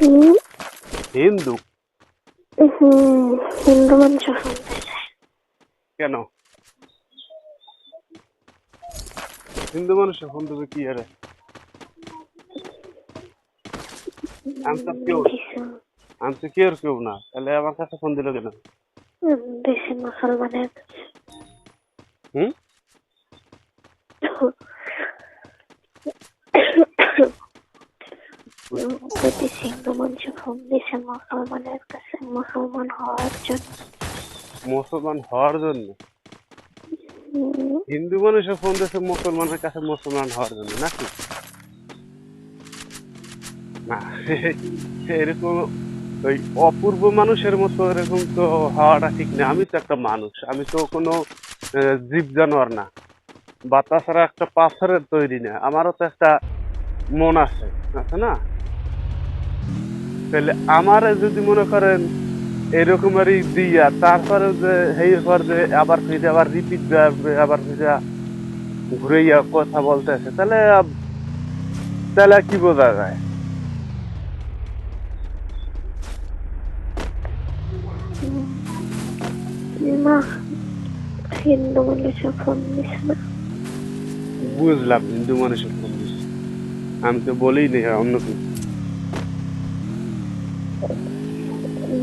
হুম, হিন্দু? হিন্দু মানুষ শুনতে চায়। কেন হিন্দু মানুষের ফোন দেবে কি আরে? আমি তো কেউ দিছে আমি তো কেউ কেউ না, তাহলে আমার কাছে ফোন দিল কেন? দেশে মুসলমানের কাছে। হুম। যদি হিন্দু মানুষ ফোন দিছে মুসলমানের কাছে মুসলমান হওয়ার জন্য। মুসলমান হওয়ার জন্য? হুম, হিন্দু মানুষের ফোন দিয়েছে মুসলমানের কাছে মুসলমান হওয়ার জন্য নাকি? না, এরকম ওই অপূর্ব মানুষের মতো এরকম তো হওয়াটা ঠিক না। আমি তো একটা মানুষ, আমি তো কোনো জীব জানোয়ার না, বা তাছাড়া একটা পাথরের তৈরি না। আমারও তো একটা মন আছে, আছে না? তাহলে আমারে যদি মনে করেন এরকমেরই দিয়া তারপরে যে হেই পর যে আবার ফিরে আবার রিপিট আবার ফিরে ঘুরে কথা বলতেছে, তাহলে তাহলে কি বোঝা যায়? না, হিন্দু মানুষ ফোন দিছে না। বুঝলাম হিন্দু মানুষের ফোন দিচ্ছে, আমি তো বলেই নেই অন্য কিছু।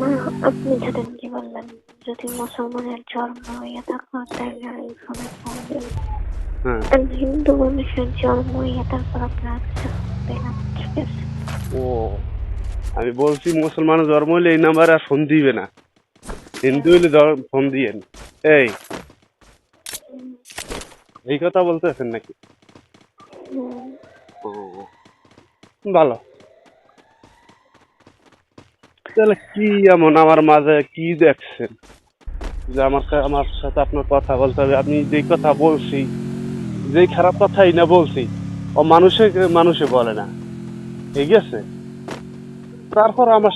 না, আপনি ধরেন কি বললেন, যদি মুসলমানের জন্ম হইয়া থাকো তাহলে এই ফোনে ফোন দিন। হ্যাঁ। আর হিন্দু মানুষের জন্ম হইয়া তারপর আপনার কাছে ফোন দিলাম, ঠিক আছে? ও, আমি বলছি মুসলমানের জন্ম হইলে এই নাম্বারে আর ফোন দিবে না, হিন্দু হইলে ফোন দিয়েন। এই এই কথা বলতেছেন নাকি? হুম, ও, ভালো। তাহলে কি এমন আমার মাঝে কি দেখছেন যে আমার সাথে আপনার কথা বলতে হবে? আমি যেই কথা বলছি, যেই খারাপ কথাই না বলছি, ও মানুষে বলে না, ঠিক আছে? তারপর আমার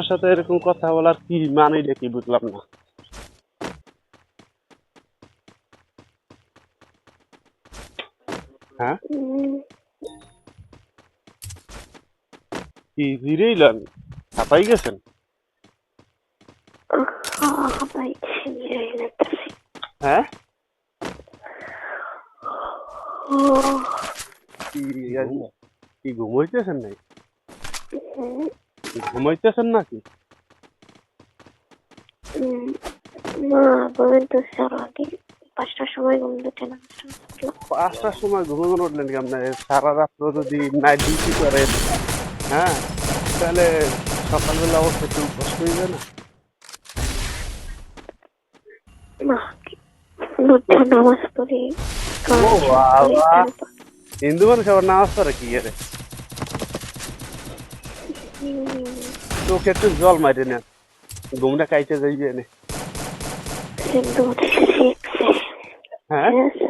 সাথে এরকম কথা বলার কি মানেটা কি বুঝলাম না। হ্যাঁ, হুম, কি জিরেইলেন? হাঁপাই গেছেন? ভাই ছিনিয়ে নিতেছি। হ্যাঁ, ও, কি কি ঘুমাইতেছেন নাকি? হুম, ঘুমাইতেছেন নাকি? হুম, না, বলেন তো স্যার, আগে 5টার সময় ঘুম থেকে নামছিলাম। 5টার সময় ঘুমানো উঠলেন কি? আপনি সারা রাত্র যদি নাইট ডিউটি করেন, হ্যাঁ, তাহলে সকালবেলা উঠতে একটু কষ্ট হয়ে যায় না? না, দুটো নামাজ পড়ি, ও কোরআন শরীফ পড়ি, বাবা, তারপর হিন্দু মানুষ আবার নামাজ পড়ে কি এর? চোখে একটু জল মারি না, ঘুমটা কাইতে যাইবে না। হিন্দু মানুষ শিখছে, হ্যাঁ, ঠিক আছে?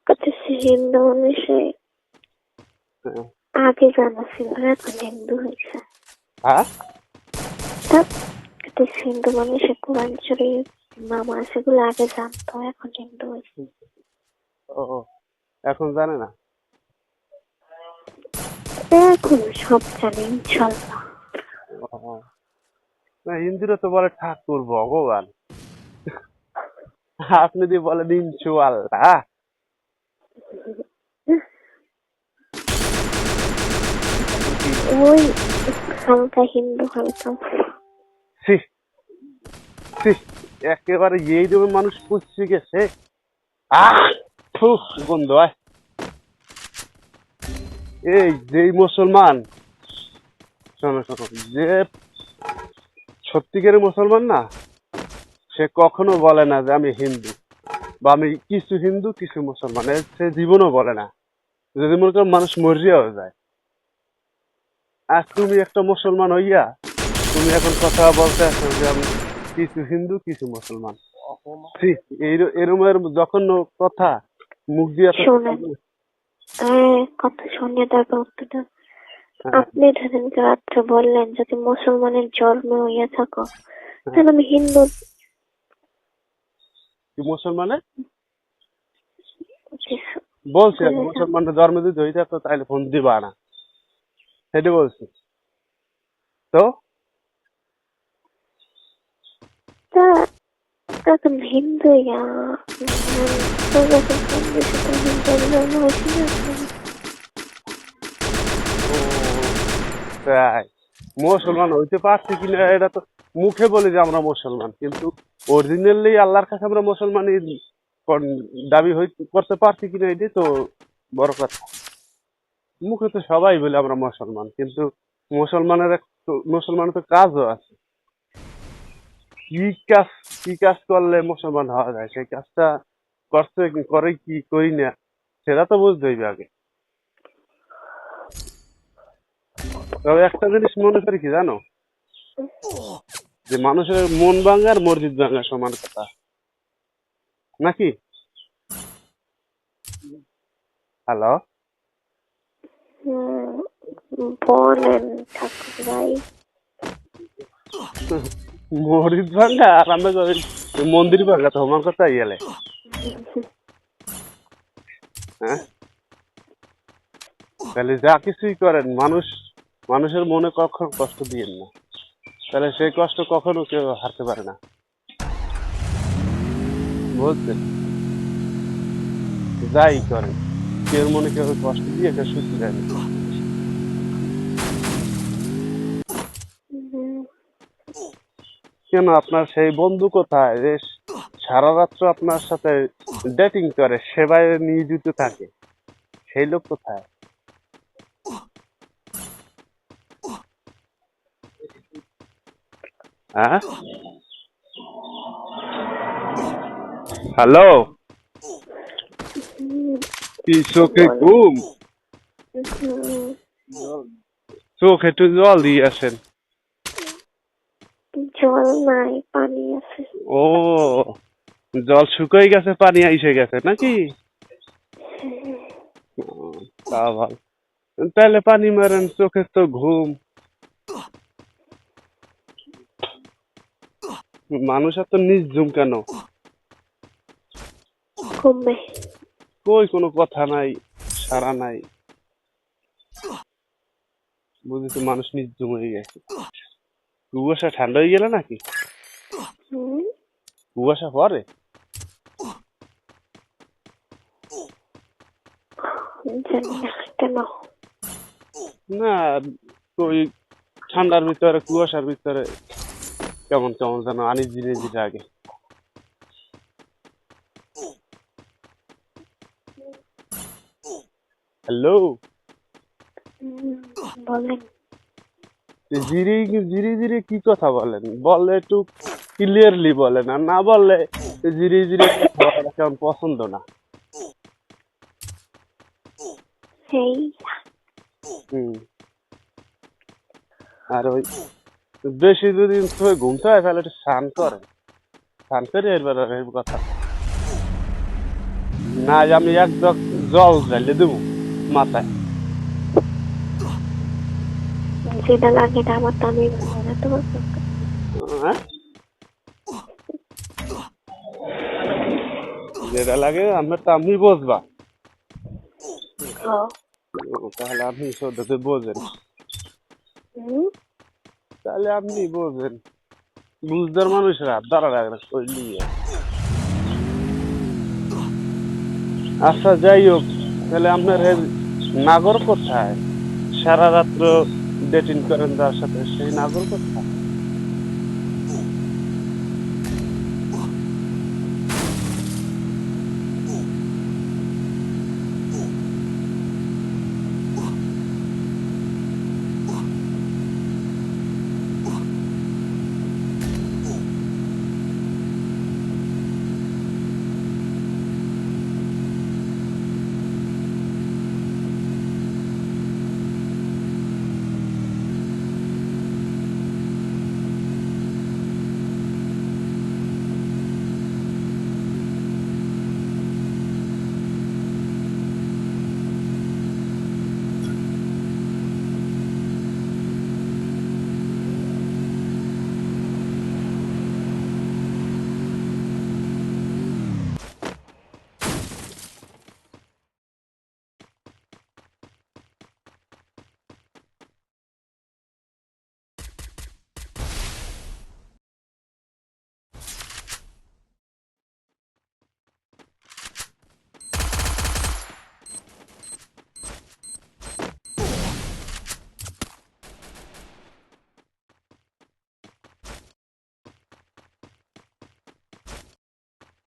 করতেছে হিন্দু মানুষে হ্যাঁ, আগে জানা ছিল, এখন হিন্দু হয়েছে। হ্যাঁ? করতেছে হিন্দু মানুষে কোরআন শরীফ, নামাজ এগুলো আগে জানতো, এখন হিন্দু হয়েছে। ও, এখন জানে না? এখন সব জানে ইনশাল্লাহ। ও, না, হিন্দুরা তো বলে ঠাকুর ভগবান, আপনি দিয়ে বলেন ইনশু আল্লাহ। ওই হালকা হিন্দু, হালকা। ছি, ছি, একেবারে এই রকম মানুষ পুষছে গেছে। আহ, থু, গন্ধ হয়। এই যেই মুসলমান, শোনো শোনো, যে সত্যিকারের মুসলমান না, সে কখনো বলে না যে আমি হিন্দু, বা আমি কিছু হিন্দু কিছু মুসলমান, সে জীবনও বলে না। যদি মনে করো মানুষ মরিয়াও যায়। আর তুমি একটা মুসলমান হইয়া তুমি এখন কথা বলতে আসো যে আমি কিছু হিন্দু কিছু মুসলমান। ছি, এরমের জঘন্য কথা মুখ দিয়ে এত কথা শোনেন, বলে। কথা শুনে তারপর উত্তরটা। হ্যাঁ, আপনি সেদিনকে রাত্রে বললেন যদি মুসলমানের জন্ম হইয়া থাকো হ্যাঁ, তাহলে আমি হিন্দু। কি মুসলমানের কিছু বলছি, বলে যান। মুসলমানের জন্ম যদি হয়ে থাকতো তাহলে ফোন দিবা না, সেটা বলছি। তো তা এখন হিন্দু তোর কাছে হিন্দু সাথে হিন্দুর জন্ম হয়েছিল ও, তাই মুসলমান হইতে পারছি কিনা এটা তো মুখে বলি যে আমরা মুসলমান, কিন্তু অরিজিনালি আল্লাহর কাছে আমরা মুসলমানই দাবি করতে পারছি কিনা এটাই তো বড় কথা। মুখে তো সবাই বলে আমরা মুসলমান, কিন্তু মুসলমানের তো কাজও আছে। কি কাজ কি কাজ করলে মুসলমান হওয়া যায়, সেই কাজটা করছে করে কি করি না সেটা তো বুঝতে হইবে আগে। তবে একটা জিনিস মনে করি কি জানো, যে মানুষের মন ভাঙা আর মসজিদ ভাঙা সমান কথা নাকি? হ্যালো, বলেন ঠাকুর ভাই। মসজিদ ভাঙা আর আমরা মন্দির ভাঙা তো সমান কথা গেলে, হ্যাঁ? তাহলে যা কিছুই করেন মানুষের মনে কখনো কষ্ট দিয়েন না, তাহলে সেই কষ্ট কখনো কেউ হারতে পারে না, বুঝছেন? যাই করেন কেউ মনে কেউ কষ্ট দিয়ে কেউ সুখী দেয় না। কেন আপনার সেই বন্ধু কোথায় যে সারা রাত্র আপনার সাথে ডেটিং করে, সেবায় নিয়োজিত থাকে, সেই লোক কোথায়? হ্যাঁ, হ্যালো, কি চোখে ঘুম? চোখ একটু জল দিয়ে আসেন। জল নাই, পানি আছে। ও, জল শুকিয়ে গেছে, পানি এসে গেছে নাকি? ও, তা ভালো। তাহলে পানি মারেন, চোখের তো ঘুম। মানুষ এত নির্জুম কেন? ঘুমে কই কোনো কথা নাই, সারা নাই, বুঝি তো মানুষ নির্জুম হয়ে গেছে। কুয়াশা ঠান্ডা হয়ে গেলে নাকি? কুয়াশা পরে জানি না কেন। না, ওই ঠান্ডার ভিতরে কুয়াশার ভিতরে কেমন কেমন যেন আনিজি নিজি লাগে। হ্যালো, বলেন। জিরি জিরি জিরি কি কথা বলেন? বললে একটু ক্লিয়ারলি বলেন, আর না বললে জিরি জিরি বলাটা কেমন পছন্দ না। সেই হুম, আর ওই বেশি যদি ঘুমতে হয় তাহলে একটু স্নান করেন, স্নান করে এরবার আর এই কথা না, যে আমি এক জগ জল ঢালে দেবো মাথায়। যেটা লাগে এটা আমার তো আমি বানাতে পারবো। হ্যাঁ, যেটা লাগে আমার তো আপনি বুঝবা। তাহলে আপনি সদ্যতে বোঝেন, তাহলে আপনি বোঝেন, বুঝদার মানুষরা দাঁড়া রাখা করলি। আচ্ছা যাই হোক, তাহলে আপনার নাগর কোথায়? সারা রাত্র ডেটিং করেন যার সাথে, সেই নাগর কোথায়?